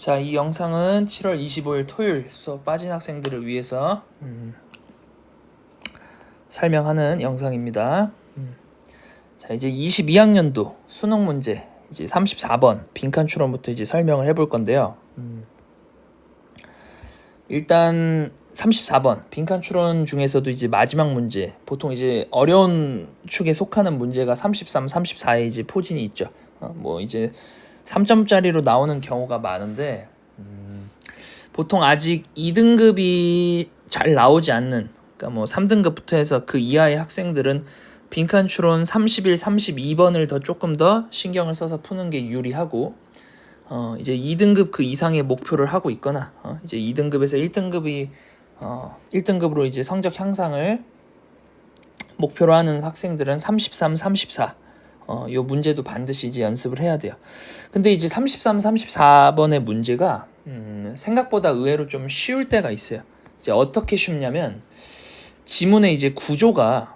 자, 이 영상은 7월 25일 토요일 수업 빠진 학생들을 위해서 설명하는 영상입니다. 자, 이제 22학년도 수능 문제 이제 34번 빈칸 추론부터 이제 설명을 해볼 건데요. 일단 34번 빈칸 추론 중에서도 이제 마지막 문제, 보통 이제 어려운 축에 속하는 문제가 33, 34에 이제 포진이 있죠. 뭐 이제 3점짜리로 나오는 경우가 많은데 보통 아직 2등급이 잘 나오지 않는, 그러니까 뭐 3등급부터 해서 그 이하의 학생들은 빈칸 추론 31, 32번을 조금 더 신경을 써서 푸는 게 유리하고, 이제 2등급 그 이상의 목표를 하고 있거나, 이제 2등급에서 1등급으로 이제 성적 향상을 목표로 하는 학생들은 33, 34, 요 문제도 반드시 이제 연습을 해야 돼요. 근데 이제 33, 34번의 문제가 생각보다 의외로 좀 쉬울 때가 있어요. 이제 어떻게 쉽냐면, 지문의 이제 구조가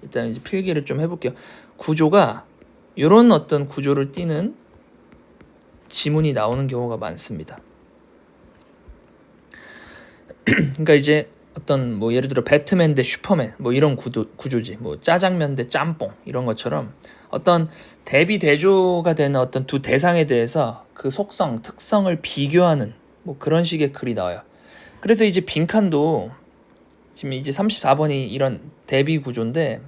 일단 이제 필기를 좀 해볼게요. 구조가 요런 어떤 구조를 띠는 지문이 나오는 경우가 많습니다. 그러니까 이제 어떤 뭐 예를 들어 배트맨 대 슈퍼맨 뭐 이런 구조지, 뭐 짜장면 대 짬뽕 이런 것처럼 어떤 대비 대조가 되는 어떤 두 대상에 대해서 그 속성, 특성을 비교하는 뭐 그런 식의 글이 나와요. 그래서 이제 빈칸도 지금 이제 34번이 이런 대비 구조인데,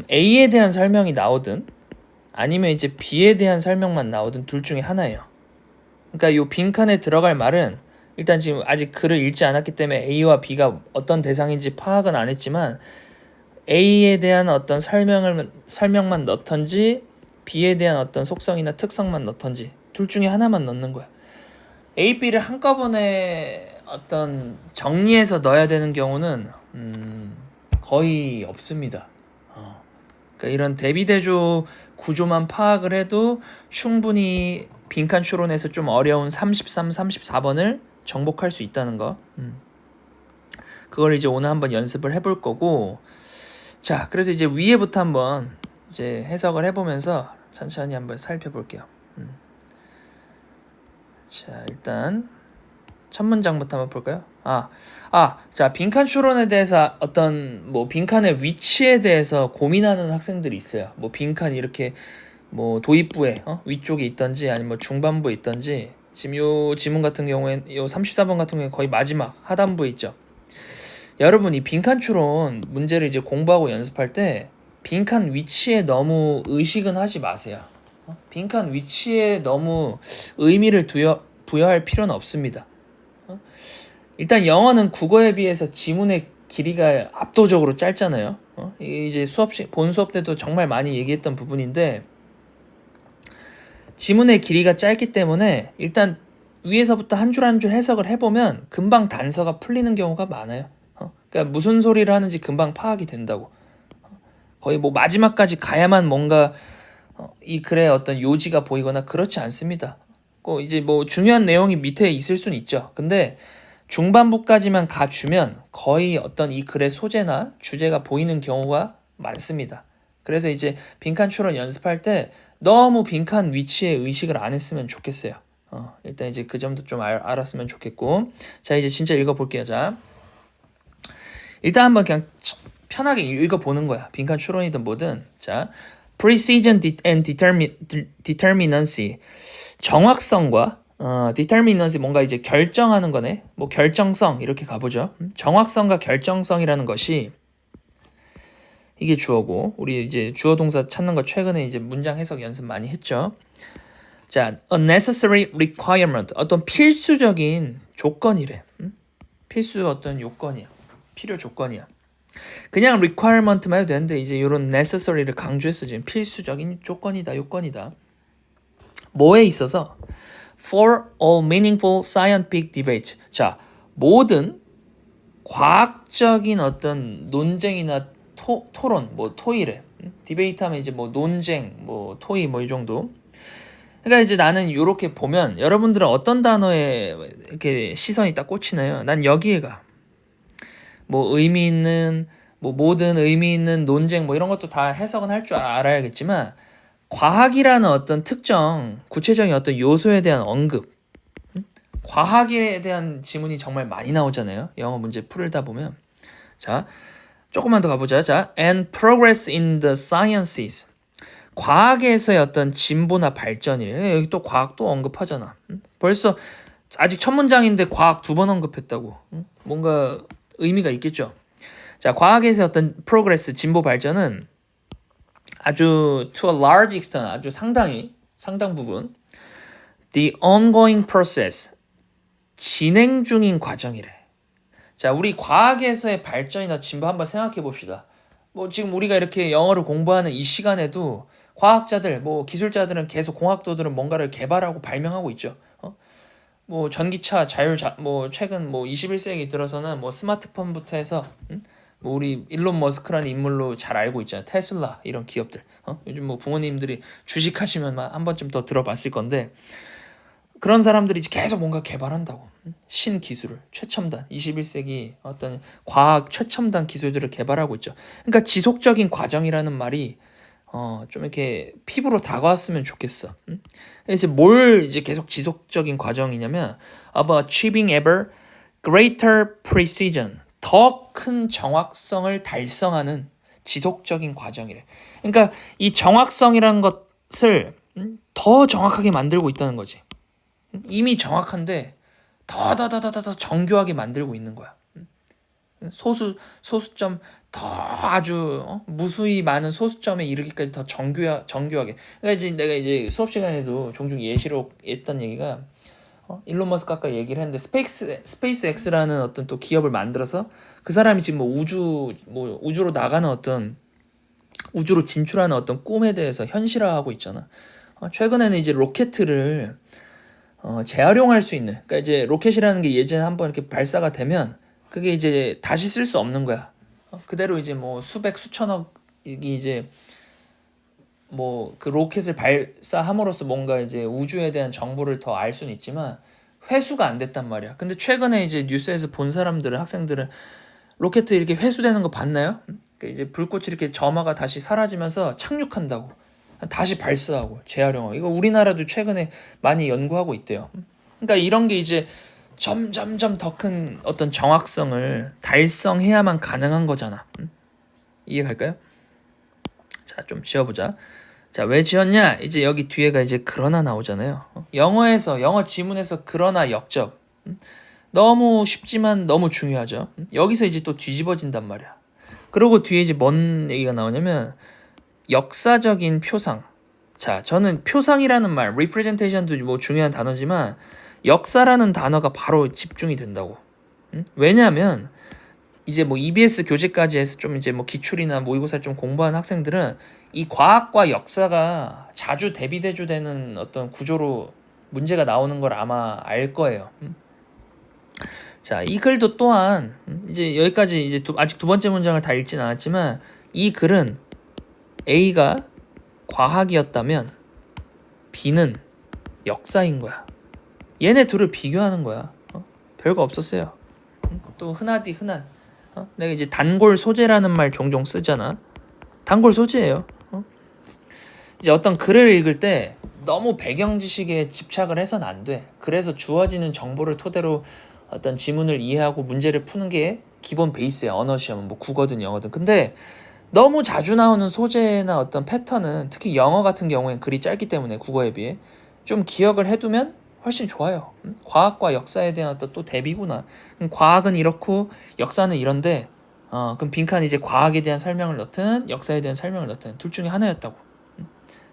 A에 대한 설명이 나오든 아니면 이제 B에 대한 설명만 나오든 둘 중에 하나예요. 그러니까 요 빈칸에 들어갈 말은 일단 지금 아직 글을 읽지 않았기 때문에 A와 B가 어떤 대상인지 파악은 안 했지만, A에 대한 어떤 설명만 넣던지 B에 대한 어떤 속성이나 특성만 넣던지 둘 중에 하나만 넣는 거야. A, B를 한꺼번에 어떤 정리해서 넣어야 되는 경우는 거의 없습니다. 그러니까 이런 대비대조 구조만 파악을 해도 충분히 빈칸 추론에서 좀 어려운 33, 34번을 정복할 수 있다는 거. 그걸 이제 오늘 한번 연습을 해볼 거고, 자, 그래서 이제 위에부터 한번 이제 해석을 해보면서 천천히 한번 살펴볼게요. 자, 일단 첫 문장부터 한번 볼까요? 자, 빈칸 추론에 대해서 어떤 뭐 빈칸의 위치에 대해서 고민하는 학생들이 있어요. 뭐 빈칸이 이렇게 뭐 도입부에 위쪽에 있던지 아니면 뭐 중반부에 있던지, 지금 요 지문 같은 경우엔 요 34번 같은 경우에 거의 마지막 하단부에 있죠. 여러분, 이 빈칸 추론 문제를 이제 공부하고 연습할 때 빈칸 위치에 너무 의식은 하지 마세요. 빈칸 위치에 너무 의미를 부여할 필요는 없습니다. 일단 영어는 국어에 비해서 지문의 길이가 압도적으로 짧잖아요. 이제 본 수업 때도 정말 많이 얘기했던 부분인데, 지문의 길이가 짧기 때문에 일단 위에서부터 한 줄 한 줄 해석을 해보면 금방 단서가 풀리는 경우가 많아요. 그러니까 무슨 소리를 하는지 금방 파악이 된다고. 거의 뭐 마지막까지 가야만 뭔가 이 글의 어떤 요지가 보이거나 그렇지 않습니다. 이제 뭐 중요한 내용이 밑에 있을 수는 있죠. 근데 중반부까지만 가주면 거의 어떤 이 글의 소재나 주제가 보이는 경우가 많습니다. 그래서 이제 빈칸 추론 연습할 때 너무 빈칸 위치에 의식을 안 했으면 좋겠어요. 일단 이제 그 점도 좀 알았으면 좋겠고, 자, 이제 진짜 읽어볼게요. 자, 일단 한번 그냥 편하게 읽어보는 거야. 빈칸 추론이든 뭐든. 자, precision and determinacy, 정확성과 determinacy, 뭔가 이제 결정하는 거네. 뭐 결정성 이렇게 가보죠. 정확성과 결정성이라는 것이 이게 주어고, 우리 이제 주어 동사 찾는 거 최근에 이제 문장 해석 연습 많이 했죠. 자, a necessary requirement, 어떤 필수적인 조건이래. 필수 어떤 요건이야. 필요 조건이야. 그냥 requirement만 해도 되는데 이제 이런 necessary를 강조했어. 지금 필수적인 조건이다, 요건이다. 뭐에 있어서? For all meaningful scientific debate. 자, 모든 과학적인 어떤 논쟁이나 토론, 뭐 토의래. 디베이트 하면 이제 뭐 논쟁, 뭐 토의 뭐 이 정도. 그러니까 이제 나는 이렇게 보면 여러분들은 어떤 단어에 이렇게 시선이 딱 꽂히나요? 난 여기에 가. 뭐 의미 있는, 뭐 모든 의미 있는 논쟁 뭐 이런 것도 다 해석은 할 줄 알아야겠지만, 과학이라는 어떤 특정 구체적인 어떤 요소에 대한 언급, 과학에 대한 지문이 정말 많이 나오잖아요. 영어 문제 풀다 보면. 자, 조금만 더 가보자. 자, and progress in the sciences. 과학에서의 어떤 진보나 발전이래. 여기 또 과학 또 언급하잖아. 벌써 아직 첫 문장인데 과학 2번 언급했다고. 뭔가 의미가 있겠죠. 자, 과학에서의 어떤 progress, 진보 발전은 아주 to a large extent, 아주 상당 부분 the ongoing process, 진행 중인 과정이래. 자, 우리 과학에서의 발전이나 진보 한번 생각해 봅시다. 뭐 지금 우리가 이렇게 영어를 공부하는 이 시간에도 과학자들, 뭐 기술자들은 계속 공학도들은 뭔가를 개발하고 발명하고 있죠. 뭐 전기차, 뭐 최근 뭐 21세기 들어서는 뭐 스마트폰부터 해서 뭐 우리 일론 머스크라는 인물로 잘 알고 있잖아요. 테슬라 이런 기업들. 요즘 뭐 부모님들이 주식하시면 한 번쯤 더 들어봤을 건데 그런 사람들이 계속 뭔가 개발한다고. 신기술을, 최첨단, 21세기 어떤 과학 최첨단 기술들을 개발하고 있죠. 그러니까 지속적인 과정이라는 말이 좀 이렇게 피부로 다가왔으면 좋겠어. 그래서 뭘 이제 계속 지속적인 과정이냐면 of achieving ever greater precision, 더 큰 정확성을 달성하는 지속적인 과정이래. 그러니까 이 정확성이라는 것을 더 정확하게 만들고 있다는 거지. 이미 정확한데 더 정교하게 만들고 있는 거야. 소수점 더 아주 무수히 많은 소수점에 이르기까지 더 정교하게. 그러니까 이제 내가 이제 수업 시간에도 종종 예시로 했던 얘기가 일론 머스크 아까 얘기를 했는데 스페이스 X라는 어떤 또 기업을 만들어서 그 사람이 지금 뭐 우주로 나가는 어떤 우주로 진출하는 어떤 꿈에 대해서 현실화하고 있잖아. 최근에는 이제 로켓을 재활용할 수 있는, 그러니까 이제 로켓이라는 게 예전에 한번 이렇게 발사가 되면 그게 이제 다시 쓸 수 없는 거야. 그대로 이제 뭐 수천억이 이제 뭐 그 로켓을 발사함으로써 뭔가 이제 우주에 대한 정보를 더 알 수는 있지만 회수가 안 됐단 말이야. 근데 최근에 이제 뉴스에서 본 사람들은, 학생들은 로켓 이렇게 회수되는 거 봤나요? 그러니까 이제 불꽃이 이렇게 점화가 다시 사라지면서 착륙한다고. 다시 발사하고 재활용하고. 이거 우리나라도 최근에 많이 연구하고 있대요. 그러니까 이런 게 이제 점점점 더 큰 어떤 정확성을 달성해야만 가능한 거잖아. 이해갈까요? 자, 좀 지어보자. 자, 왜 지었냐? 이제 여기 뒤에가 이제 그러나 나오잖아요. 영어 지문에서 그러나 역적. 너무 쉽지만 너무 중요하죠. 여기서 이제 또 뒤집어진단 말이야. 그리고 뒤에 이제 뭔 얘기가 나오냐면 역사적인 표상. 자, 저는 표상이라는 말, representation도 뭐 중요한 단어지만 역사라는 단어가 바로 집중이 된다고. 왜냐하면 이제 뭐 EBS 교재까지 해서 좀 이제 뭐 기출이나 모의고사 좀 공부한 학생들은 이 과학과 역사가 자주 대비대조되는 어떤 구조로 문제가 나오는 걸 아마 알 거예요. 자, 이 글도 또한 이제 여기까지 이제 아직 2번째 문장을 다 읽진 않았지만 이 글은 A가 과학이었다면 B는 역사인 거야. 얘네 둘을 비교하는 거야. 별거 없었어요. 또 흔하디 흔한 내가 이제 단골 소재라는 말 종종 쓰잖아. 단골 소재예요. 이제 어떤 글을 읽을 때 너무 배경 지식에 집착을 해서는 안 돼. 그래서 주어지는 정보를 토대로 어떤 지문을 이해하고 문제를 푸는 게 기본 베이스야. 언어 시험은 뭐 국어든 영어든. 근데 너무 자주 나오는 소재나 어떤 패턴은 특히 영어 같은 경우엔 글이 짧기 때문에 국어에 비해 좀 기억을 해두면 훨씬 좋아요. 과학과 역사에 대한 어떤 또 대비구나. 과학은 이렇고 역사는 이런데 그럼 빈칸 이제 과학에 대한 설명을 넣든 역사에 대한 설명을 넣든 둘 중에 하나였다고.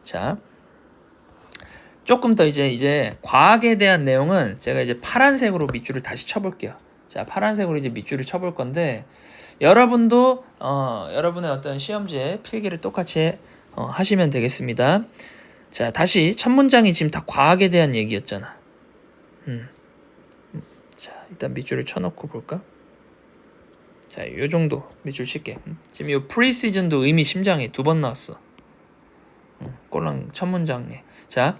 자, 조금 더 이제 과학에 대한 내용은 제가 이제 파란색으로 밑줄을 다시 쳐볼게요. 자, 파란색으로 이제 밑줄을 쳐볼 건데 여러분도 여러분의 어떤 시험지에 필기를 똑같이 하시면 되겠습니다. 자, 다시 첫 문장이 지금 다 과학에 대한 얘기였잖아. 자, 일단 밑줄을 쳐놓고 볼까? 자, 요 정도 밑줄 칠게. 지금 요 프리시즌도 의미심장해 2번 나왔어. 꼴랑 첫 문장에. 자,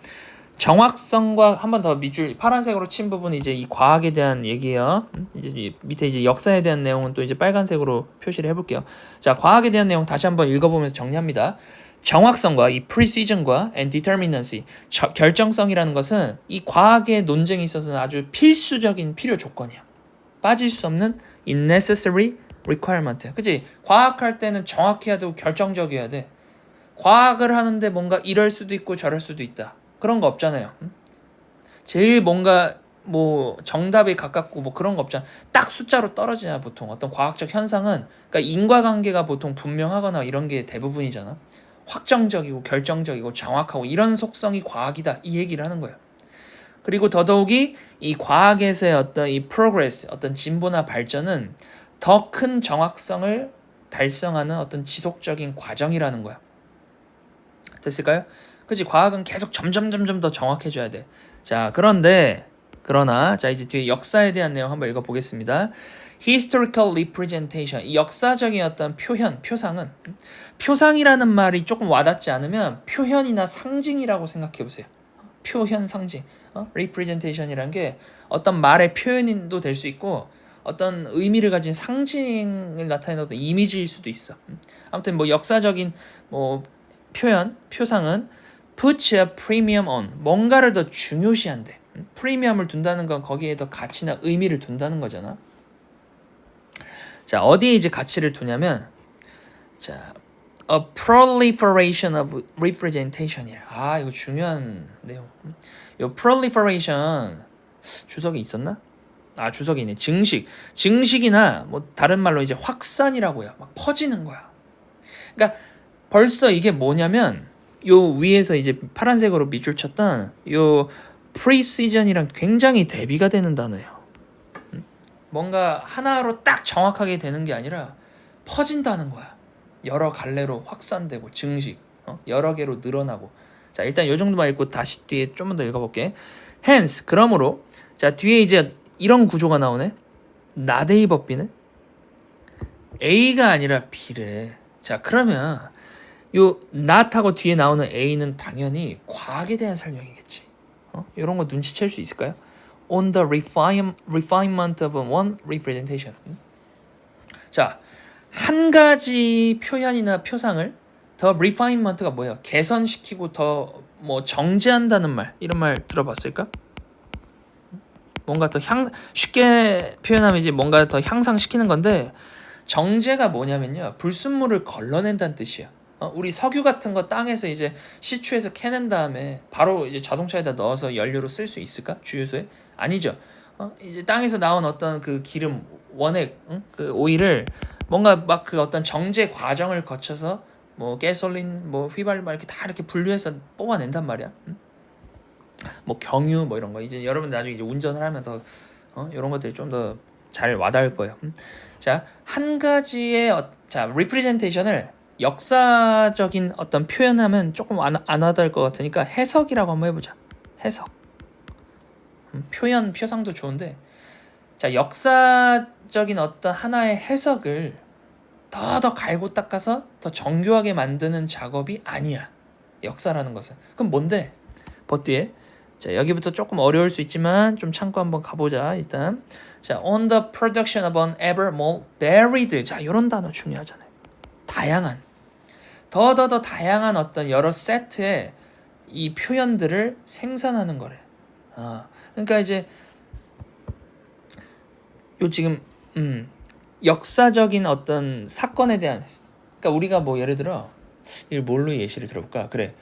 정확성과 한 번 더 밑줄 파란색으로 친 부분이 이제 이 과학에 대한 얘기예요. 이제 밑에 이제 역사에 대한 내용은 또 이제 빨간색으로 표시를 해볼게요. 자, 과학에 대한 내용 다시 한번 읽어보면서 정리합니다. 정확성과 이 precision과 and determinacy, 결정성이라는 것은 이 과학의 논쟁에 있어서는 아주 필수적인 필요 조건이야. 빠질 수 없는 necessary requirement. 그치? 과학할 때는 정확해야 되고 결정적이어야 돼. 과학을 하는데 뭔가 이럴 수도 있고 저럴 수도 있다. 그런 거 없잖아요. 제일 뭔가 뭐 정답에 가깝고 뭐 그런 거 없잖아. 딱 숫자로 떨어지냐 보통. 어떤 과학적 현상은 그러니까 인과관계가 보통 분명하거나 이런 게 대부분이잖아. 확정적이고 결정적이고 정확하고 이런 속성이 과학이다. 이 얘기를 하는 거예요. 그리고 더더욱이 이 과학에서의 어떤 이 progress, 어떤 진보나 발전은 더 큰 정확성을 달성하는 어떤 지속적인 과정이라는 거야. 됐을까요? 그치? 과학은 계속 점점 더 정확해져야 돼. 자, 그러나 자 이제 뒤에 역사에 대한 내용 한번 읽어보겠습니다. Historical representation, 이 역사적인 어떤 표상은 표상이라는 말이 조금 와닿지 않으면 표현이나 상징이라고 생각해 보세요. 표현, 상징. representation이란 게 어떤 말의 표현도 될 수 있고 어떤 의미를 가진 상징을 나타내는 어떤 이미지일 수도 있어. 아무튼 뭐 역사적인 뭐 표상은 put a premium on, 뭔가를 더 중요시한대. 프리미엄을 둔다는 건 거기에 더 가치나 의미를 둔다는 거잖아. 자, 어디에 이제 가치를 두냐면, 자, a proliferation of representation이라. 아, 이거 중요한 내용. 이 proliferation 주석이 있었나? 아, 주석이 있네. 증식이나 뭐 다른 말로 이제 확산이라고 해요. 막 퍼지는 거야. 그러니까 벌써 이게 뭐냐면 요 위에서 이제 파란색으로 밑줄 쳤던 요 precision이랑 굉장히 대비가 되는 단어예요. 뭔가 하나로 딱 정확하게 되는 게 아니라 퍼진다는 거야. 여러 갈래로 확산되고 증식, 여러 개로 늘어나고. 자, 일단 요 정도만 읽고 다시 뒤에 좀 더 읽어볼게. hence, 그러므로 자 뒤에 이제 이런 구조가 나오네. 나데이 법비는 A가 아니라 B래. 자, 그러면 요 not하고 뒤에 나오는 A는 당연히 과학에 대한 설명이겠지. 이런 거 눈치챌 수 있을까요? On the refinement of one representation. 자, 한 가지 표현이나 표상을 더 refinement가 뭐예요? 개선시키고 더 뭐 정제한다는 말, 이런 말 들어봤을까? 뭔가 더 쉽게 표현하면 이제 뭔가 더 향상시키는 건데, 정제가 뭐냐면요, 불순물을 걸러낸다는 뜻이야. 우리 석유 같은 거 땅에서 이제 시추해서 캐낸 다음에 바로 이제 자동차에다 넣어서 연료로 쓸 수 있을까? 주유소에? 아니죠. 이제 땅에서 나온 어떤 그 기름, 원액, 그 오일을 뭔가 막 그 어떤 정제 과정을 거쳐서 뭐 가솔린, 뭐 휘발유 이렇게 다 이렇게 분류해서 뽑아낸단 말이야. 뭐 경유 뭐 이런 거 이제 여러분 나중에 이제 운전을 하면 더 이런 것들이 좀 더 잘 와닿을 거예요. 자, 한 가지의 자 representation을 역사적인 어떤 표현하면 조금 안 와닿을 것 같으니까 해석이라고 한번 해보자. 해석. 표현, 표상도 좋은데, 자, 역사적인 어떤 하나의 해석을 더 갈고 닦아서 더 정교하게 만드는 작업이 아니야. 역사라는 것은. 그럼 뭔데? 뒤에. 자, 여기부터 조금 어려울 수 있지만 좀 참고 한번 가보자. 일단. 자, on the production of an ever more varied. 자, 이런 단어 중요하잖아요. 다양한. 더 다양한 어떤 여러 세트의 이 표현들을 생산하는 거래. 그러니까 이제 요 지금 역사적인 어떤 사건에 대한, 그러니까 우리가 뭐 예를 들어 이걸 뭘로 예시를 들어볼까? 그래.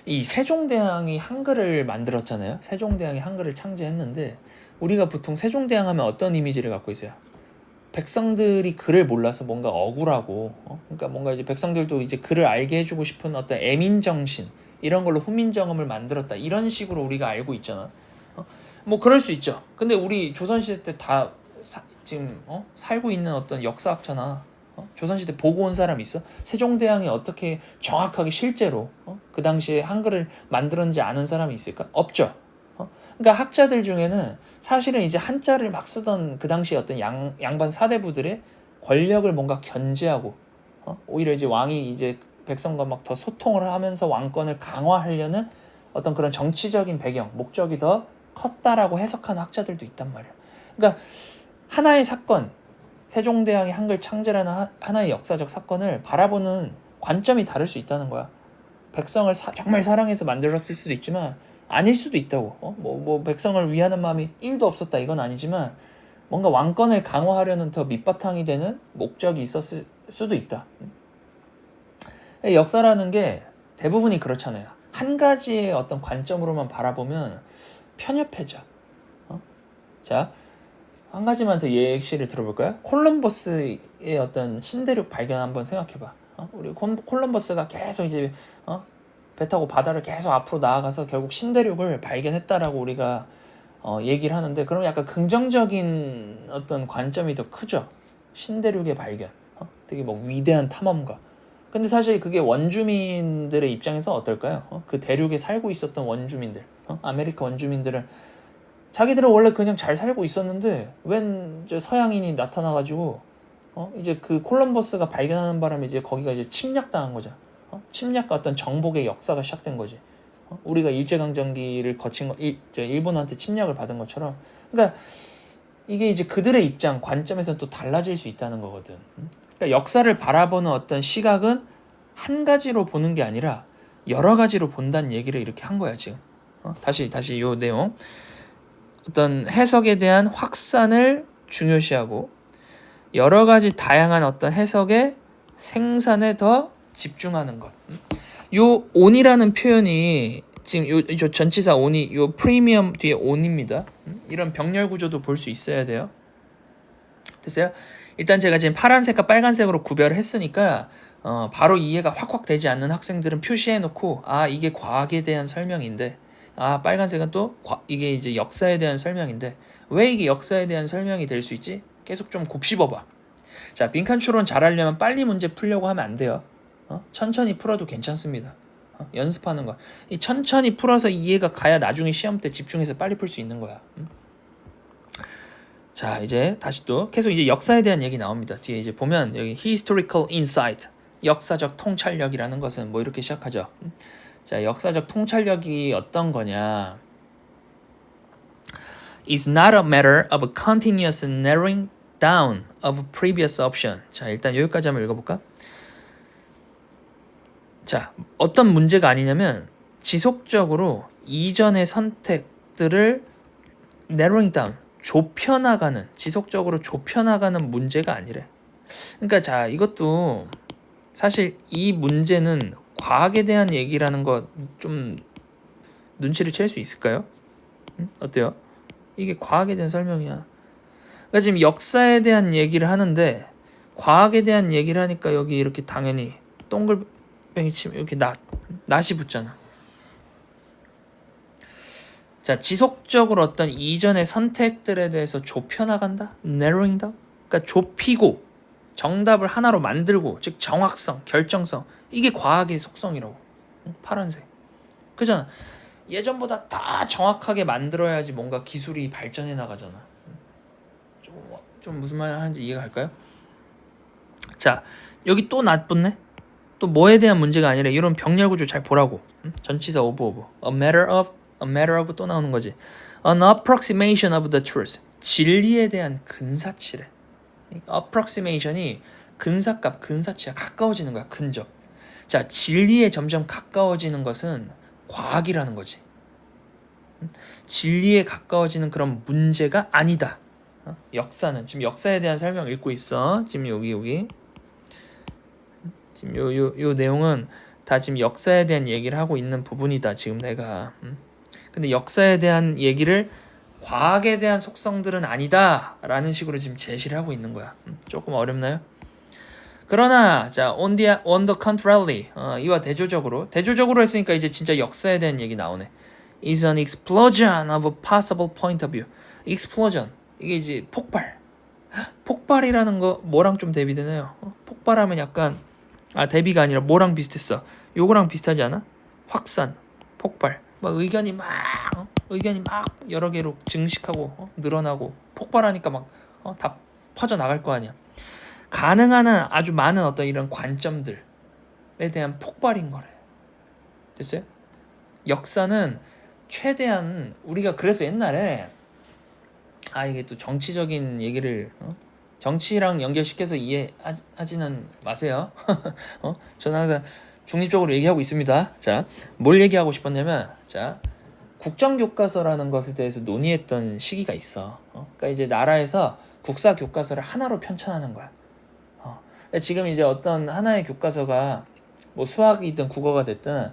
이 세종대왕이 한글을 만들었잖아요. 세종대왕이 한글을 창제했는데 우리가 보통 세종대왕 하면 어떤 이미지를 갖고 있어요? 백성들이 글을 몰라서 뭔가 억울하고, 그러니까 뭔가 이제 백성들도 이제 글을 알게 해주고 싶은 어떤 애민정신, 이런 걸로 후민정음을 만들었다, 이런 식으로 우리가 알고 있잖아. 뭐 그럴 수 있죠. 근데 우리 조선시대 때 다 지금 살고 있는 어떤 역사학자나 조선시대 보고 온 사람 있어? 세종대왕이 어떻게 정확하게 실제로 그 당시에 한글을 만들었는지 아는 사람이 있을까? 없죠. 그러니까 학자들 중에는 사실은 이제 한자를 막 쓰던 그 당시에 어떤 양반 사대부들의 권력을 뭔가 견제하고 오히려 이제 왕이 이제 백성과 막 더 소통을 하면서 왕권을 강화하려는 어떤 그런 정치적인 배경, 목적이 더 컸다라고 해석하는 학자들도 있단 말이야. 그러니까 하나의 사건, 세종대왕이 한글 창제라는 하나의 역사적 사건을 바라보는 관점이 다를 수 있다는 거야. 백성을 정말 사랑해서 만들었을 수도 있지만 아닐 수도 있다고. 뭐 백성을 위하는 마음이 1도 없었다 이건 아니지만 뭔가 왕권을 강화하려는 더 밑바탕이 되는 목적이 있었을 수도 있다. 역사라는 게 대부분이 그렇잖아요. 한 가지의 어떤 관점으로만 바라보면 편협해져. 자, 한 가지만 더 예시를 들어볼까요? 콜럼버스의 어떤 신대륙 발견 한번 생각해봐. 우리 콜럼버스가 계속 이제 배 타고 바다를 계속 앞으로 나아가서 결국 신대륙을 발견했다라고 우리가 얘기를 하는데, 그럼 약간 긍정적인 어떤 관점이 더 크죠. 신대륙의 발견, 되게 뭐 위대한 탐험가. 근데 사실 그게 원주민들의 입장에서 어떨까요? 그 대륙에 살고 있었던 원주민들, 아메리카 원주민들은 자기들은 원래 그냥 잘 살고 있었는데 웬 이제 서양인이 나타나가지고 이제 그 콜럼버스가 발견하는 바람에 이제 거기가 이제 침략당한 거죠. 침략과 어떤 정복의 역사가 시작된 거지. 우리가 일제강점기를 거친 거, 일본한테 침략을 받은 것처럼. 그러니까 이게 이제 그들의 입장, 관점에서는 또 달라질 수 있다는 거거든. 그러니까 역사를 바라보는 어떤 시각은 한 가지로 보는 게 아니라 여러 가지로 본다는 얘기를 이렇게 한 거야 지금. 다시 요 내용. 어떤 해석에 대한 확산을 중요시하고 여러 가지 다양한 어떤 해석의 생산에 더 집중하는 것. 요 on이라는 표현이 지금 요 전치사 on이 요 프리미엄 뒤에 on입니다. 이런 병렬 구조도 볼 수 있어야 돼요. 됐어요? 일단 제가 지금 파란색과 빨간색으로 구별을 했으니까 바로 이해가 확확 되지 않는 학생들은 표시해 놓고, 아 이게 과학에 대한 설명인데, 아 빨간색은 또 이게 이제 역사에 대한 설명인데, 왜 이게 역사에 대한 설명이 될 수 있지? 계속 좀 곱씹어봐. 자, 빈칸 추론 잘하려면 빨리 문제 풀려고 하면 안 돼요. 천천히 풀어도 괜찮습니다. 연습하는 거. 이 천천히 풀어서 이해가 가야 나중에 시험 때 집중해서 빨리 풀 수 있는 거야. 자, 이제 다시 또 계속 이제 역사에 대한 얘기 나옵니다. 뒤에 이제 보면 여기 historical insight, 역사적 통찰력이라는 것은 뭐 이렇게 시작하죠. 자, 역사적 통찰력이 어떤 거냐? It's not a matter of a continuous narrowing down of previous option. 자, 일단 여기까지 한번 읽어볼까? 자, 어떤 문제가 아니냐면 지속적으로 이전의 선택들을 narrowing down, 좁혀나가는, 지속적으로 좁혀나가는 문제가 아니래. 그러니까 자, 이것도 사실 이 문제는 과학에 대한 얘기라는 거 좀 눈치를 챌 수 있을까요? 어때요? 이게 과학에 대한 설명이야. 그러니까 지금 역사에 대한 얘기를 하는데 과학에 대한 얘기를 하니까 여기 이렇게 당연히 동글뱅이 치면 이렇게 낫이 붙잖아. 자, 지속적으로 어떤 이전의 선택들에 대해서 좁혀나간다? narrowing down? 그러니까 좁히고 정답을 하나로 만들고, 즉 정확성, 결정성, 이게 과학의 속성이라고. 파란색. 그잖아. 예전보다 다 정확하게 만들어야지 뭔가 기술이 발전해 나가잖아. 좀 무슨 말 하는지 이해가 갈까요? 자, 여기 또 나쁘네? 또 뭐에 대한 문제가 아니라 이런 병렬 구조 잘 보라고. 전치사 오브. A matter of 또 나오는 거지. An approximation of the truth. 진리에 대한 근사치래. approximation이 근사값, 근사치야. 가까워지는 거야. 근접. 자, 진리에 점점 가까워지는 것은 과학이라는 거지. 진리에 가까워지는 그런 문제가 아니다. 역사는, 지금 역사에 대한 설명 읽고 있어. 지금 여기 지금 요 내용은 다 지금 역사에 대한 얘기를 하고 있는 부분이다. 지금 내가. 근데 역사에 대한 얘기를 과학에 대한 속성들은 아니다 라는 식으로 지금 제시를 하고 있는 거야. 조금 어렵나요? 그러나 자, on the contrary, 이와 대조적으로 했으니까 이제 진짜 역사에 대한 얘기 나오네. is an explosion of a possible point of view. explosion, 이게 이제 폭발이라는 거 뭐랑 좀 대비되나요? 폭발하면 약간 대비가 아니라 뭐랑 비슷했어? 요거랑 비슷하지 않아? 확산, 폭발. 막 의견이 막 여러 개로 증식하고 늘어나고 폭발하니까 막 다 퍼져 나갈 거 아니야. 가능한 아주 많은 어떤 이런 관점들에 대한 폭발인 거래. 됐어요? 역사는 최대한 우리가 그래서 옛날에 이게 또 정치적인 얘기를 정치랑 연결시켜서 이해하지는 마세요. 저는 항상 중립적으로 얘기하고 있습니다. 자, 뭘 얘기하고 싶었냐면, 자, 국정교과서라는 것에 대해서 논의했던 시기가 있어. 그러니까 이제 나라에서 국사 교과서를 하나로 편찬하는 거야. 지금 이제 어떤 하나의 교과서가 뭐 수학이든 국어가 됐든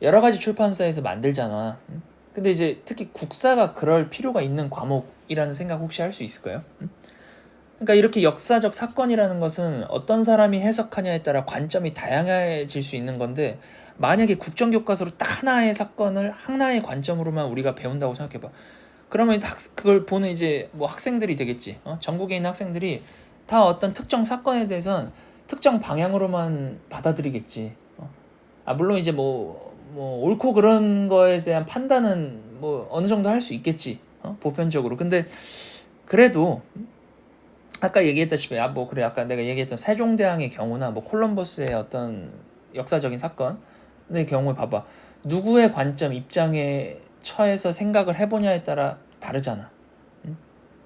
여러 가지 출판사에서 만들잖아. 근데 이제 특히 국사가 그럴 필요가 있는 과목이라는 생각 혹시 할 수 있을까요? 그러니까 이렇게 역사적 사건이라는 것은 어떤 사람이 해석하냐에 따라 관점이 다양해질 수 있는 건데, 만약에 국정교과서로 딱 하나의 사건을 하나의 관점으로만 우리가 배운다고 생각해봐. 그러면 그걸 보는 이제 뭐 학생들이 되겠지. 전국에 있는 학생들이 다 어떤 특정 사건에 대해서는 특정 방향으로만 받아들이겠지. 물론 이제 뭐 옳고 그런 거에 대한 판단은 뭐 어느 정도 할 수 있겠지. 보편적으로. 근데 그래도 아까 얘기했다시피 뭐 그래 아까 내가 얘기했던 세종대왕의 경우나 뭐 콜럼버스의 어떤 역사적인 사건의 경우에 봐봐. 누구의 관점 입장에 처해서 생각을 해보냐에 따라 다르잖아.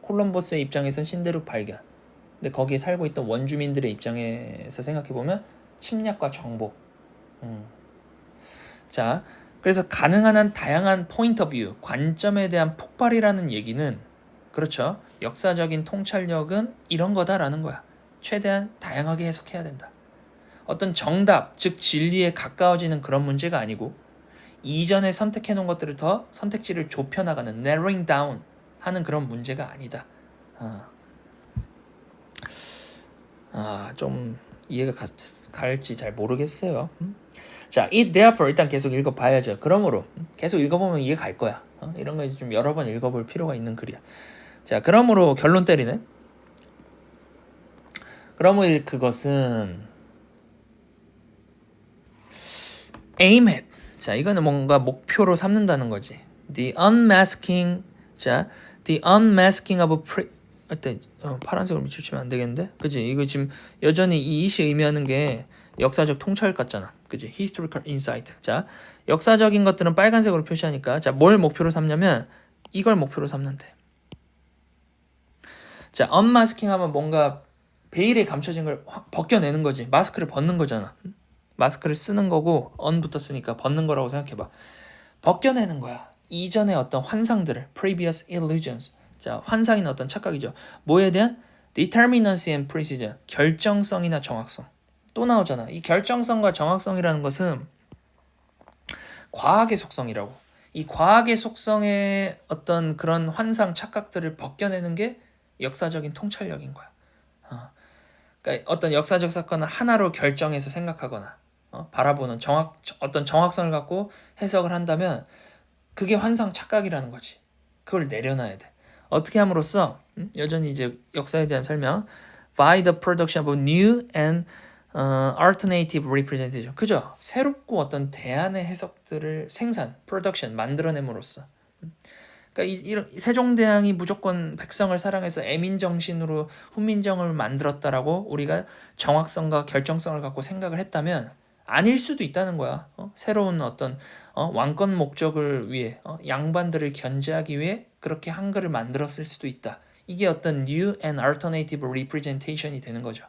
콜럼버스의 입장에선 신대륙 발견. 근데 거기에 살고 있던 원주민들의 입장에서 생각해보면 침략과 정복. 자, 그래서 가능한 한 다양한 포인트 오브 뷰, 관점에 대한 폭발이라는 얘기는 그렇죠. 역사적인 통찰력은 이런 거다라는 거야. 최대한 다양하게 해석해야 된다. 어떤 정답, 즉 진리에 가까워지는 그런 문제가 아니고 이전에 선택해 놓은 것들을 더 선택지를 좁혀나가는 narrowing down 하는 그런 문제가 아니다. 좀 이해가 갈지 잘 모르겠어요. 자, it therefore 일단 계속 읽어봐야죠. 그러므로 계속 읽어보면 이해 갈 거야. 이런 거 이제 좀 여러 번 읽어볼 필요가 있는 글이야. 자, 그러므로 결론 때리네. 그러므로 그것은 aim at. 자, 이거는 뭔가 목표로 삼는다는 거지. The unmasking. 자, the unmasking of 일단 파란색으로 밑줄치면 안 되겠는데, 그지? 이거 지금 여전히 이 이시 의미하는 게 역사적 통찰 같잖아, 그지? historical insight. 자, 역사적인 것들은 빨간색으로 표시하니까, 자, 뭘 목표로 삼냐면 이걸 목표로 삼는데. 자, unmasking 하면 뭔가 베일에 감춰진 걸 확 벗겨내는 거지. 마스크를 벗는 거잖아. 마스크를 쓰는 거고 un부터 쓰니까 벗는 거라고 생각해봐. 벗겨내는 거야. 이전의 어떤 환상들을, previous illusions. 자, 환상이나 어떤 착각이죠. 뭐에 대한 determinacy and precision, 결정성이나 정확성. 또 나오잖아. 이 결정성과 정확성이라는 것은 과학의 속성이라고. 이 과학의 속성의 어떤 그런 환상, 착각들을 벗겨내는 게 역사적인 통찰력인 거야. 그러니까 어떤 역사적 사건을 하나로 결정해서 생각하거나 바라보는 어떤 정확성을 갖고 해석을 한다면 그게 환상, 착각이라는 거지. 그걸 내려놔야 돼. 어떻게 함으로써 여전히 이제 역사에 대한 설명. By the production of new and alternative representation. 그죠? 새롭고 어떤 대안의 해석들을 production, 만들어냄으로써. 그러니까 이런 세종대왕이 무조건 백성을 사랑해서 애민정신으로 훈민정음을 만들었다라고 우리가 정확성과 결정성을 갖고 생각을 했다면 아닐 수도 있다는 거야. 새로운 어떤 왕권 목적을 위해 양반들을 견제하기 위해 그렇게 한글을 만들었을 수도 있다. 이게 어떤 new and alternative representation이 되는 거죠.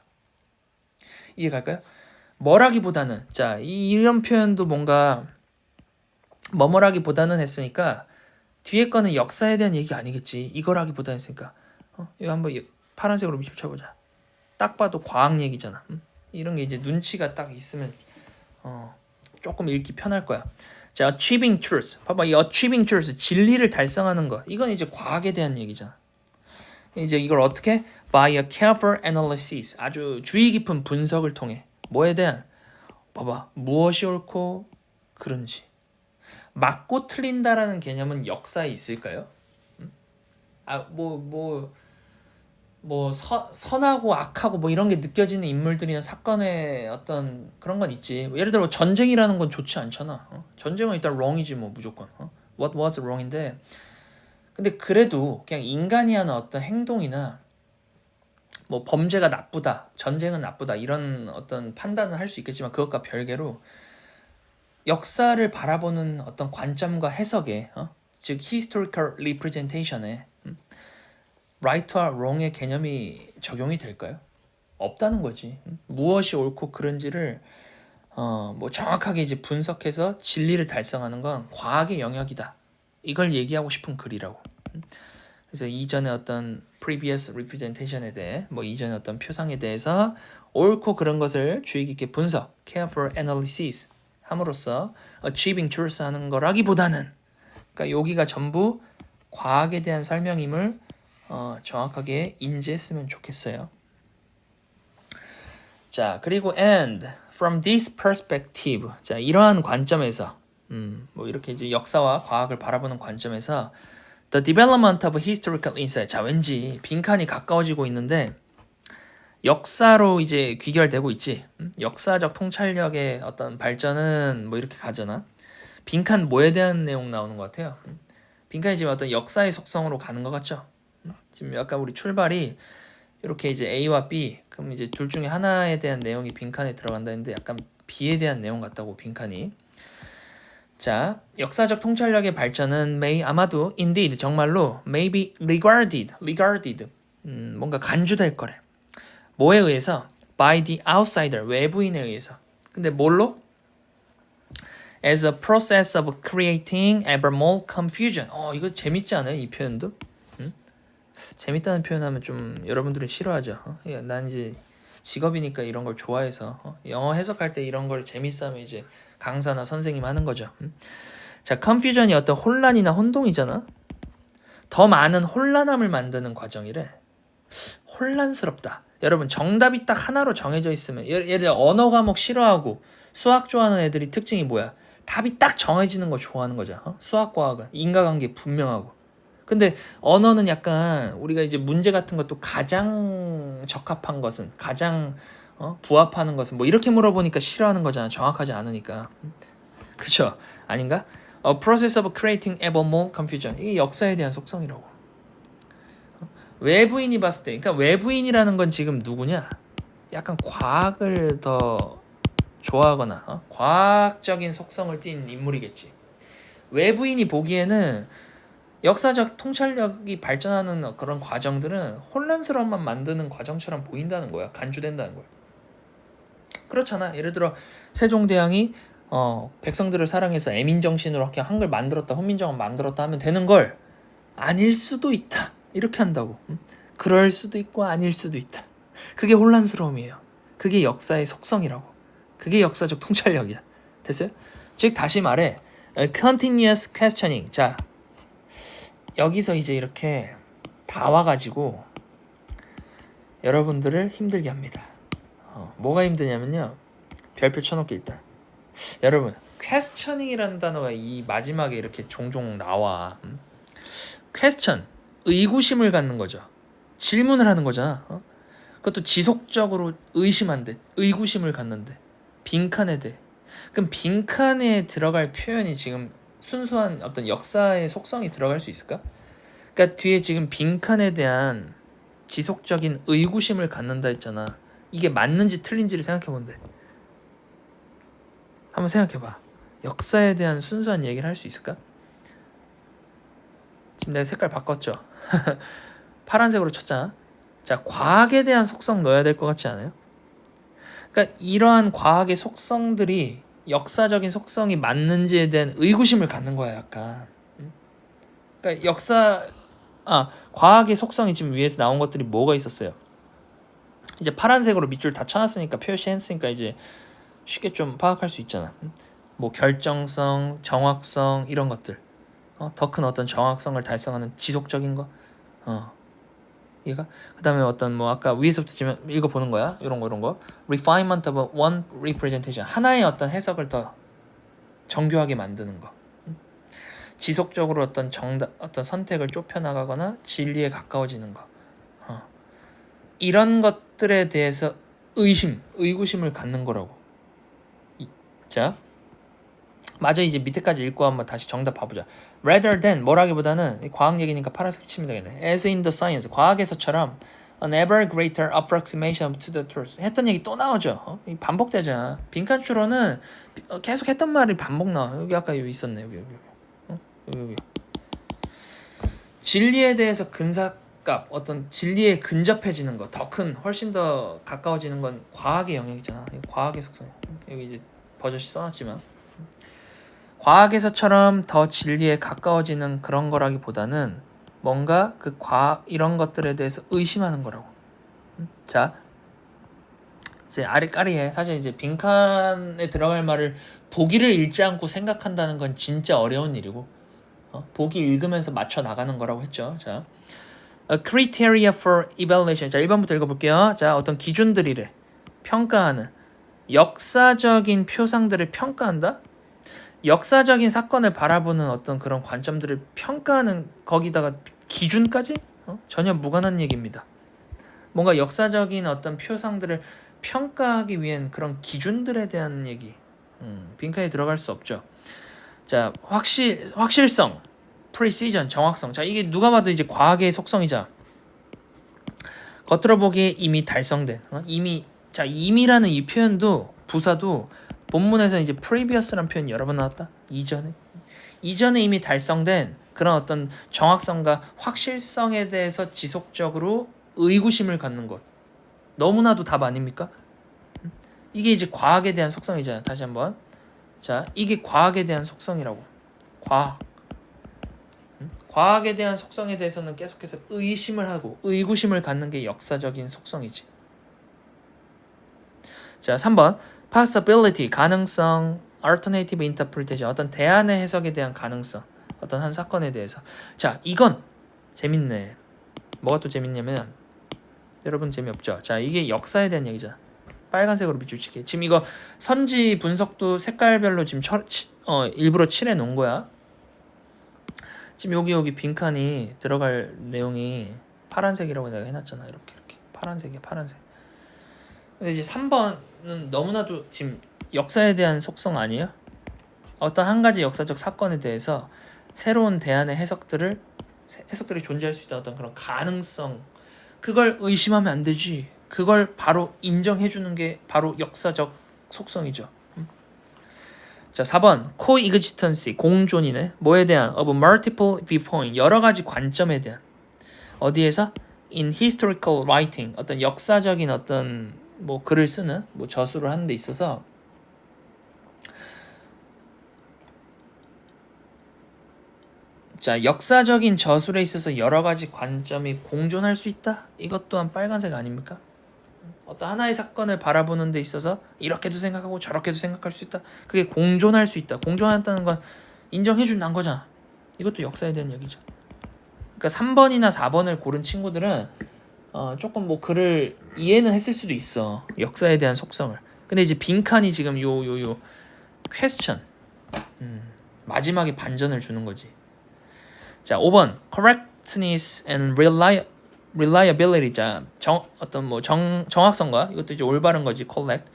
이해갈까요? 뭐라기보다는 자, 이런 표현도 뭔가 뭐뭐라기보다는 했으니까 뒤에 거는 역사에 대한 얘기 아니겠지. 이거라기보다는 했으니까 이거 한번 파란색으로 밑줄 쳐보자. 딱 봐도 과학 얘기잖아. 이런 게 이제 눈치가 딱 있으면 조금 읽기 편할 거야. 자, achieving truth. 봐봐, 이 achieving truth, 진리를 달성하는 것. 이건 이제 과학에 대한 얘기잖아. 이제 이걸 어떻게? By a careful analysis. 아주 주의 깊은 분석을 통해. 뭐에 대한? 봐봐, 무엇이 옳고 그른지. 맞고 틀린다라는 개념은 역사에 있을까요? 선하고 악하고 뭐 이런 게 느껴지는 인물들이나 사건의 어떤 그런 건 있지. 예를 들어 전쟁이라는 건 좋지 않잖아. 전쟁은 일단 wrong이지 뭐 무조건. What was wrong인데. 근데 그래도 그냥 인간이 하는 어떤 행동이나 뭐 범죄가 나쁘다, 전쟁은 나쁘다 이런 어떤 판단을 할 수 있겠지만 그것과 별개로 역사를 바라보는 어떤 관점과 해석에 즉 historical representation에 right와 wrong의 개념이 적용이 될까요? 없다는 거지. 무엇이 옳고 그른지를 뭐 정확하게 이제 분석해서 진리를 달성하는 건 과학의 영역이다. 이걸 얘기하고 싶은 글이라고. 그래서 이전의 어떤 previous representation에 대해 뭐 이전의 어떤 표상에 대해서 옳고 그른 것을 주의 깊게 분석, careful analysis 함으로써 achieving truth 하는 거라기보다는 그러니까 여기가 전부 과학에 대한 설명임을 정확하게 인지했으면 좋겠어요. 자, 그리고 and from this perspective. 자, 이러한 관점에서 뭐 이렇게 이제 역사와 과학을 바라보는 관점에서 the development of historical insight. 자, 왠지 빈칸이 가까워지고 있는데 역사로 이제 귀결되고 있지. 역사적 통찰력의 어떤 발전은 뭐 이렇게 가잖아. 빈칸 뭐에 대한 내용 나오는 것 같아요. 빈칸이 지금 어떤 역사의 속성으로 가는 것 같죠. 지금 약간 우리 출발이 이렇게 이제 A와 B, 그럼 이제 둘 중에 하나에 대한 내용이 빈칸에 들어간다는데 약간 B에 대한 내용 같다고 빈칸이. 자, 역사적 통찰력의 발전은 아마도 indeed 정말로 may be regarded 뭔가 간주될 거래. 뭐에 의해서? by the outsider 외부인에 의해서. 근데 뭘로? as a process of creating ever more confusion. 이거 재밌지 않아요? 이 표현도? 재밌다는 표현하면 좀 여러분들이 싫어하죠. 난 이제 직업이니까 이런 걸 좋아해서 영어 해석할 때 이런 걸 재밌어하면 이제 강사나 선생님 하는 거죠. 자, confusion이 어떤 혼란이나 혼동이잖아. 더 많은 혼란함을 만드는 과정이래. 혼란스럽다. 여러분 정답이 딱 하나로 정해져 있으면 예를 들어 언어 과목 싫어하고 수학 좋아하는 애들이 특징이 뭐야? 답이 딱 정해지는 거 좋아하는 거잖아. 수학 과학은 인과관계 분명하고. 근데 언어는 약간 우리가 이제 문제 같은 것도 가장 적합한 것은 가장 부합하는 것은 뭐 이렇게 물어보니까 싫어하는 거잖아. 정확하지 않으니까. 그쵸? 아닌가? A process of creating ever more confusion. 이게 역사에 대한 속성이라고. 외부인이 봤을 때, 그러니까 외부인이라는 건 지금 누구냐? 약간 과학을 더 좋아하거나 과학적인 속성을 띤 인물이겠지. 외부인이 보기에는 역사적 통찰력이 발전하는 그런 과정들은 혼란스러움만 만드는 과정처럼 보인다는 거야. 간주된다는 거야. 그렇잖아. 예를 들어 세종대왕이 백성들을 사랑해서 애민정신으로 한글 만들었다, 훈민정음 만들었다 하면 되는 걸 아닐 수도 있다. 이렇게 한다고. 그럴 수도 있고 아닐 수도 있다. 그게 혼란스러움이에요. 그게 역사의 속성이라고. 그게 역사적 통찰력이야. 됐어요? 즉 다시 말해 continuous questioning. 자, 여기서 이제 이렇게 다 와가지고 여러분들을 힘들게 합니다. 뭐가 힘드냐면요. 별표 쳐놓게 일단. 여러분, questioning이라는 단어가 이 마지막에 이렇게 종종 나와. question, 의구심을 갖는 거죠. 질문을 하는 거잖아. 그것도 지속적으로 의심한대. 의구심을 갖는데. 빈칸에 대해. 그럼 빈칸에 들어갈 표현이 지금 순수한 어떤 역사의 속성이 들어갈 수 있을까? 그러니까 뒤에 지금 빈칸에 대한 지속적인 의구심을 갖는다 했잖아. 이게 맞는지 틀린지를 생각해 본대. 한번 생각해 봐. 역사에 대한 순수한 얘기를 할 수 있을까? 지금 내가 색깔 바꿨죠? 파란색으로 쳤잖아. 자, 과학에 대한 속성 넣어야 될 것 같지 않아요? 그러니까 이러한 과학의 속성들이 역사적인 속성이 맞는지에 대한 의구심을 갖는 거야, 약간. 그러니까 과학의 속성이 지금 위에서 나온 것들이 뭐가 있었어요? 이제 파란색으로 밑줄 다 쳐놨으니까 표시했으니까 이제 쉽게 좀 파악할 수 있잖아. 뭐 결정성, 정확성 이런 것들. 더 큰 어떤 정확성을 달성하는 지속적인 거. 얘가 그다음에 어떤 뭐 아까 위에서부터 지금 읽어 보는 거야. 이런 거. refinement of one representation. 하나의 어떤 해석을 더 정교하게 만드는 거. 지속적으로 어떤 선택을 좁혀 나가거나 진리에 가까워지는 거. 이런 것들에 대해서 의구심을 갖는 거라고. 자, 마저 이제 밑에까지 읽고 한번 다시 정답 봐보자. Rather than 뭐라기보다는 과학 얘기니까 파란색 치면 되겠네. As in the science 과학에서처럼 an ever greater approximation to the truth 했던 얘기 또 나오죠. 반복되잖아. 빈칸 추론은 계속 했던 말이 반복 나와. 여기 아까 여기 있었네. 여기. 진리에 대해서 값, 어떤 진리에 근접해지는 거, 더 큰, 훨씬 더 가까워지는 건 과학의 영역이잖아. 과학의 속성. 여기 이제 버젓이 써놨지만 과학에서처럼 더 진리에 가까워지는 그런 거라기보다는 뭔가 그 과학 이런 것들에 대해서 의심하는 거라고. 자, 이제 아리까리해. 사실 이제 빈칸에 들어갈 말을 보기를 읽지 않고 생각한다는 건 진짜 어려운 일이고, 보기 읽으면서 맞춰 나가는 거라고 했죠. 자, A criteria for evaluation. 자, 1번부터 읽어볼게요. 자, 어떤 기준들이래. 평가하는. 역사적인 표상들을 평가한다? 역사적인 사건을 바라보는 어떤 그런 관점들을 평가하는 거기다가 기준까지? 전혀 무관한 얘기입니다. 뭔가 역사적인 어떤 표상들을 평가하기 위한 그런 기준들에 대한 얘기. 빈칸에 들어갈 수 없죠. 자, 확실성, precision, 정확성. 자, 이게 누가 봐도 이제 과학의 속성이자 겉으로 보기에 이미 달성된 이미라는 이 표현도 부사도 본문에서 이제 previous라는 표현 여러 번 나왔다. 이전에 이미 달성된 그런 어떤 정확성과 확실성에 대해서 지속적으로 의구심을 갖는 것. 너무나도 답 아닙니까? 이게 이제 과학에 대한 속성이잖아요. 다시 한번. 자, 이게 과학에 대한 속성이라고. 과학에 대한 속성에 대해서는 계속해서 의심을 하고 의구심을 갖는 게 역사적인 속성이지. 자, 3번. possibility, 가능성, alternative interpretation, 어떤 대안의 해석에 대한 가능성, 어떤 한 사건에 대해서. 자, 이건 재밌네. 뭐가 또 재밌냐면 여러분 재미없죠? 자, 이게 역사에 대한 얘기잖아. 빨간색으로 비추치게. 지금 이거 선지 분석도 색깔별로 지금 일부러 칠해 놓은 거야. 지금 여기 빈칸이 들어갈 내용이 파란색이라고 내가 해놨잖아. 이렇게 파란색이야, 파란색. 근데 이제 3번은 너무나도 지금 역사에 대한 속성 아니에요? 어떤 한 가지 역사적 사건에 대해서 새로운 대안의 해석들이 존재할 수 있다. 어떤 그런 가능성, 그걸 의심하면 안 되지. 그걸 바로 인정해주는 게 바로 역사적 속성이죠. 자, 4번 coexistency, 공존이네. 뭐에 대한? of multiple viewpoint, 여러 가지 관점에 대한. 어디에서? in historical writing, 어떤 역사적인 어떤 뭐 글을 쓰는, 뭐 저술을 하는 데 있어서 자, 역사적인 저술에 있어서 여러 가지 관점이 공존할 수 있다? 이것 또한 빨간색 아닙니까? 어떤 하나의 사건을 바라보는 데 있어서 이렇게도 생각하고 저렇게도 생각할 수 있다. 그게 공존할 수 있다. 공존한다는 건 인정해준다는 거잖아. 이것도 역사에 대한 얘기죠. 그러니까 3번이나 4번을 고른 친구들은 조금 뭐 글을 이해는 했을 수도 있어. 역사에 대한 속성을. 근데 이제 빈칸이 지금 요 question, 마지막에 반전을 주는 거지. 자, 5번 correctness and reliability. 자, 정확성과 이것도 이제 올바른 거지. correct.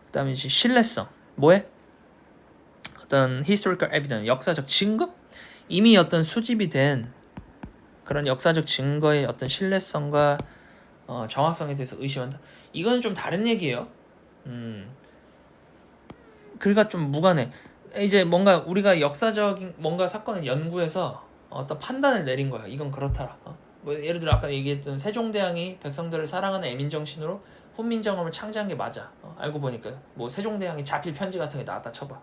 그다음에 이제 신뢰성. 뭐에? 어떤 historical evidence, 역사적 증거? 이미 어떤 수집이 된 그런 역사적 증거의 어떤 신뢰성과 정확성에 대해서 의심한다. 이건 좀 다른 얘기예요. 그러니까 좀 무관해. 이제 뭔가 우리가 역사적인 뭔가 사건을 연구해서 어떤 판단을 내린 거야. 이건 그렇더라. 뭐 예를 들어 아까 얘기했던 세종대왕이 백성들을 사랑하는 애민정신으로 훈민정음을 창제한 게 맞아. 알고 보니까 뭐 세종대왕이 자필 편지 같은 게 나왔다 쳐봐.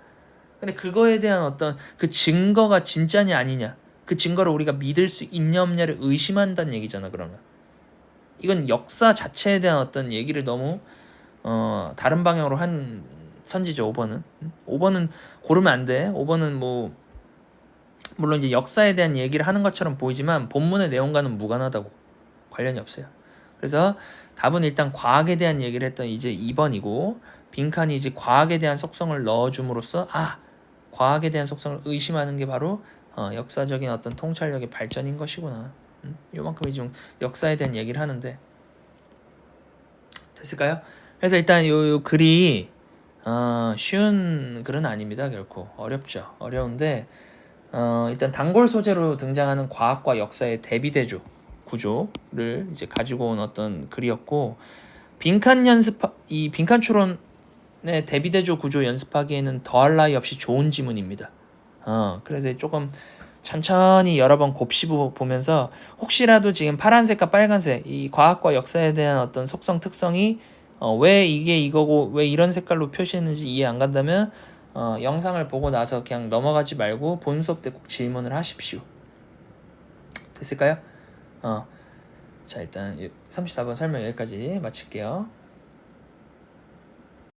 근데 그거에 대한 어떤 그 증거가 진짜냐 아니냐, 그 증거를 우리가 믿을 수 있냐 없냐를 의심한다는 얘기잖아. 그러면 이건 역사 자체에 대한 어떤 얘기를 너무 다른 방향으로 한 선지죠. 5번은 고르면 안 돼. 5번은 뭐 물론 이제 역사에 대한 얘기를 하는 것처럼 보이지만 본문의 내용과는 무관하다고, 관련이 없어요. 그래서 답은 일단 과학에 대한 얘기를 했던 이제 2번이고, 빈칸이 이제 과학에 대한 속성을 넣어줌으로써 과학에 대한 속성을 의심하는 게 바로 역사적인 어떤 통찰력의 발전인 것이구나. 요만큼이 좀 역사에 대한 얘기를 하는데 됐을까요? 그래서 일단 요 글이 쉬운 글은 아닙니다. 결코 어렵죠. 어려운데 일단 단골 소재로 등장하는 과학과 역사의 대비대조 구조를 이제 가지고 온 어떤 글이었고, 이 빈칸 추론의 대비대조 구조 연습하기에는 더할 나위 없이 좋은 지문입니다. 그래서 조금 천천히 여러 번 곱씹어 보면서 혹시라도 지금 파란색과 빨간색 이 과학과 역사에 대한 어떤 속성 특성이 왜 이게 이거고 왜 이런 색깔로 표시했는지 이해 안 간다면 영상을 보고 나서 그냥 넘어가지 말고 본 수업 때 꼭 질문을 하십시오. 됐을까요? 자 일단 34번 설명 여기까지 마칠게요.